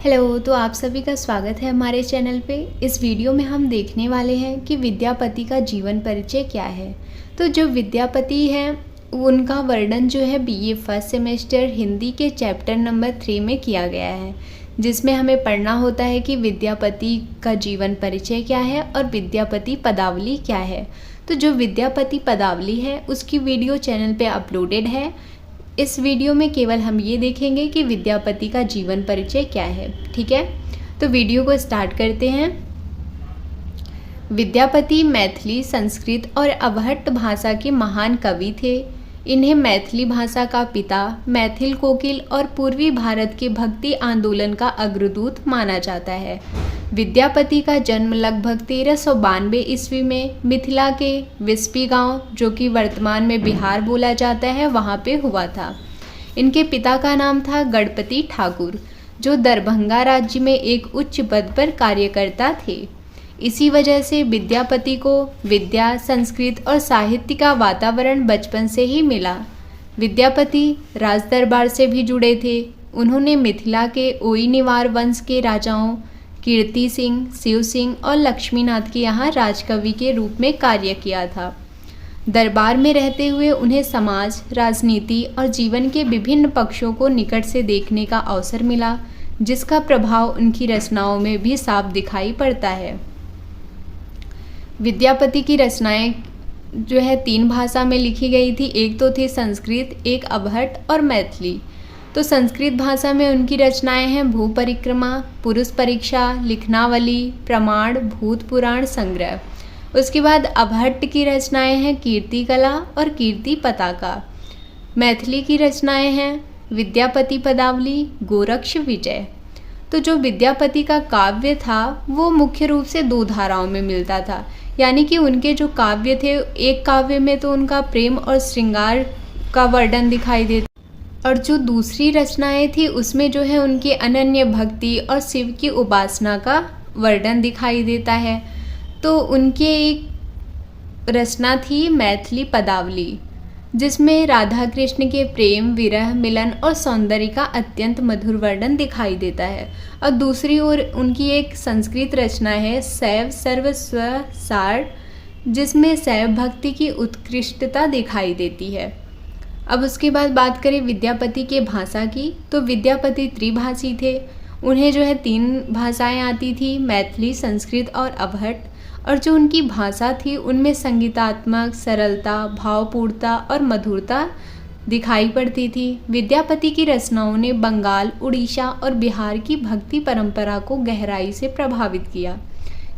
Hello, तो आप सभी का स्वागत है हमारे चैनल पे। इस वीडियो में हम देखने वाले हैं कि विद्यापति का जीवन परिचय क्या है। तो जो विद्यापति हैं उनका वर्णन जो है बीए फर्स्ट सेमेस्टर हिंदी के चैप्टर नंबर 3 में किया गया है, जिसमें हमें पढ़ना होता है कि विद्यापति का जीवन परिचय क्या है और विद्यापति पदावली क्या है। तो जो विद्यापति पदावली है उसकी वीडियो चैनल पे अपलोडेड है। इस वीडियो में केवल हम ये देखेंगे कि विद्यापति का जीवन परिचय क्या है। ठीक है, तो वीडियो को स्टार्ट करते हैं। विद्यापति मैथिली, संस्कृत और अवहट्ट भाषा के महान कवि थे। इन्हें मैथिली भाषा का पिता, मैथिल कोकिल और पूर्वी भारत के भक्ति आंदोलन का अग्रदूत माना जाता है। विद्यापति का जन्म लगभग 1392 ईस्वी में मिथिला के विस्पी गांव, जो कि वर्तमान में बिहार बोला जाता है, वहां पे हुआ था। इनके पिता का नाम था गणपति ठाकुर, जो दरभंगा राज्य में एक उच्च पद पर कार्यकर्ता थे। इसी वजह से विद्यापति को विद्या, संस्कृत और साहित्य का वातावरण बचपन से ही मिला। विद्यापति राजदरबार से भी जुड़े थे। उन्होंने मिथिला के ओईनिवार वंश के राजाओं कीर्ति सिंह, शिव सिंह और लक्ष्मीनाथ के यहाँ राजकवि के रूप में कार्य किया था। दरबार में रहते हुए उन्हें समाज, राजनीति और जीवन के विभिन्न पक्षों को निकट से देखने का अवसर मिला, जिसका प्रभाव उनकी रचनाओं में भी साफ दिखाई पड़ता है। विद्यापति की रचनाएं जो है 3 भाषा में लिखी गई थी। एक तो थी संस्कृत, एक अवहट्ट और मैथिली। तो संस्कृत भाषा में उनकी रचनाएं हैं भू परिक्रमा, पुरुष परीक्षा, लिखनावली, प्रमाण, भूत पुराण संग्रह। उसके बाद अवहट्ट की रचनाएं हैं कीर्ति कला और कीर्ति पताका। मैथिली की रचनाएं हैं विद्यापति पदावली, गोरक्ष विजय। तो जो विद्यापति का काव्य था वो मुख्य रूप से 2 धाराओं में मिलता था, यानी कि उनके जो काव्य थे, एक काव्य में तो उनका प्रेम और श्रृंगार का वर्णन दिखाई देता, और जो दूसरी रचनाएं थी उसमें जो है उनकी अनन्य भक्ति और शिव की उपासना का वर्णन दिखाई देता है। तो उनके एक रचना थी मैथिली पदावली, जिसमें राधा कृष्ण के प्रेम, विरह, मिलन और सौंदर्य का अत्यंत मधुर वर्णन दिखाई देता है। और दूसरी ओर उनकी एक संस्कृत रचना है शैव सर्वस्व सार, जिसमें शैव भक्ति की उत्कृष्टता दिखाई देती है। अब उसके बाद बात करें विद्यापति के भाषा की, तो विद्यापति त्रिभाषी थे। उन्हें जो है 3 भाषाएं आती थी, मैथिली, संस्कृत और अवहट्ट। और जो उनकी भाषा थी उनमें संगीतात्मक सरलता, भावपूर्णता और मधुरता दिखाई पड़ती थी। विद्यापति की रचनाओं ने बंगाल, उड़ीसा और बिहार की भक्ति परंपरा को गहराई से प्रभावित किया।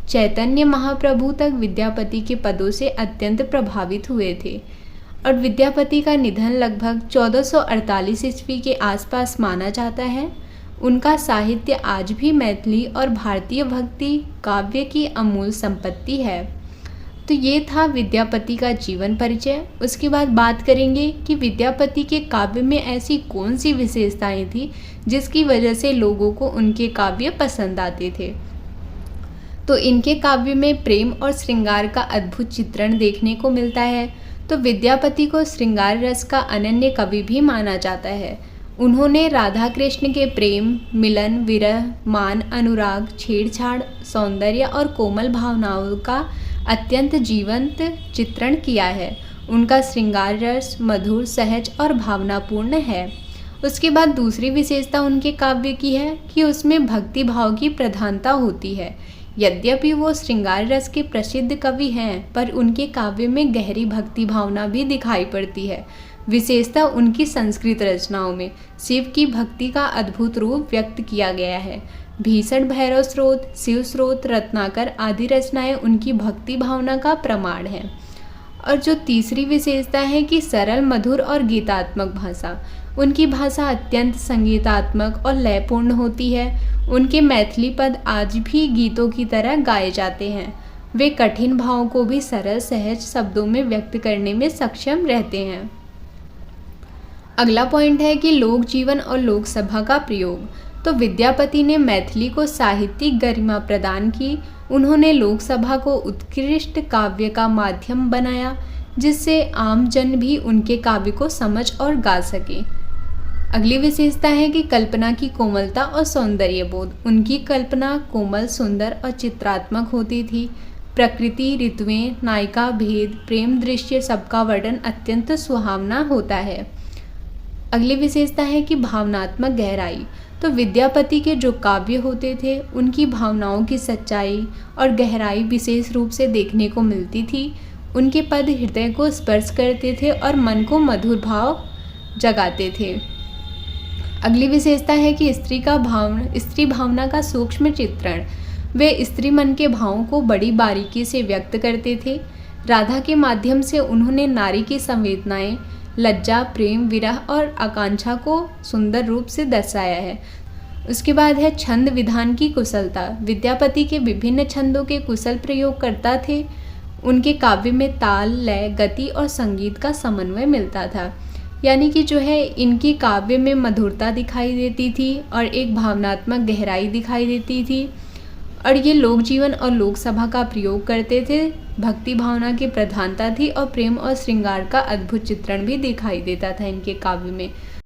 चैतन्य महाप्रभु तक विद्यापति के पदों से अत्यंत प्रभावित हुए थे। और विद्यापति का निधन लगभग 1448 ईस्वी के आसपास माना जाता है। उनका साहित्य आज भी मैथिली और भारतीय भक्ति काव्य की अमूल संपत्ति है। तो ये था विद्यापति का जीवन परिचय। उसके बाद बात करेंगे कि विद्यापति के काव्य में ऐसी कौन सी विशेषताएं थी जिसकी वजह से लोगों को उनके काव्य पसंद आते थे। तो इनके काव्य में प्रेम और श्रृंगार का अद्भुत चित्रण देखने को मिलता है। तो विद्यापति को श्रृंगार रस का अनन्य कवि भी माना जाता है। उन्होंने राधा कृष्ण के प्रेम, मिलन, विरह, मान, अनुराग, छेड़छाड़, सौंदर्य और कोमल भावनाओं का अत्यंत जीवंत चित्रण किया है। उनका श्रृंगार रस मधुर, सहज और भावनापूर्ण है। उसके बाद दूसरी विशेषता उनके काव्य की है कि उसमें भक्ति भाव की प्रधानता होती है। यद्यपि वो श्रृंगार रस के प्रसिद्ध कवि हैं, पर उनके काव्य में गहरी भक्ति भावना भी दिखाई पड़ती है। विशेषता उनकी संस्कृत रचनाओं में शिव की भक्ति का अद्भुत रूप व्यक्त किया गया है। भीषण भैरव स्रोत, शिव स्रोत, रत्नाकर आदि रचनाएं उनकी भक्ति भावना का प्रमाण है। और जो तीसरी विशेषता है कि सरल, मधुर और गीतात्मक भाषा। उनकी भाषा अत्यंत संगीतात्मक और लयपूर्ण होती है। उनके मैथिली पद आज भी गीतों की तरह गाए जाते हैं। वे कठिन भावों को भी सरल, सहज शब्दों में व्यक्त करने में सक्षम रहते हैं। अगला पॉइंट है कि लोक जीवन और लोक सभा का प्रयोग। तो विद्यापति ने मैथिली को साहित्यिक गरिमा प्रदान की। उन्होंने लोक सभा को उत्कृष्ट काव्य का माध्यम बनाया, जिससे आम जन भी उनके काव्य को समझ और गा सके। अगली विशेषता है कि कल्पना की कोमलता और सौंदर्य बोध। उनकी कल्पना कोमल, सुंदर और चित्रात्मक होती थी। प्रकृति, ऋतुएं, नायिका भेद, प्रेम दृश्य सबका वर्णन अत्यंत सुहावना होता है। अगली विशेषता है कि भावनात्मक गहराई। तो विद्यापति के जो काव्य होते थे उनकी भावनाओं की सच्चाई और गहराई विशेष रूप से देखने को मिलती थी। उनके पद हृदय को स्पर्श करते थे और मन को मधुर भाव जगाते थे। अगली विशेषता है कि स्त्री भावना का सूक्ष्म चित्रण। वे स्त्री मन के भावों को बड़ी बारीकी से व्यक्त करते थे। राधा के माध्यम से उन्होंने नारी की संवेदनाएं, लज्जा, प्रेम, विरह और आकांक्षा को सुंदर रूप से दर्शाया है। उसके बाद है छंद विधान की कुशलता। विद्यापति के विभिन्न छंदों के कुशल प्रयोग करता थे। उनके काव्य में ताल, लय, गति और संगीत का समन्वय मिलता था। यानी कि जो है इनकी काव्य में मधुरता दिखाई देती थी और एक भावनात्मक गहराई दिखाई देती थी। और ये लोक जीवन और लोक सभा का प्रयोग करते थे। भक्ति भावना की प्रधानता थी और प्रेम और श्रृंगार का अद्भुत चित्रण भी दिखाई देता था इनके काव्य में।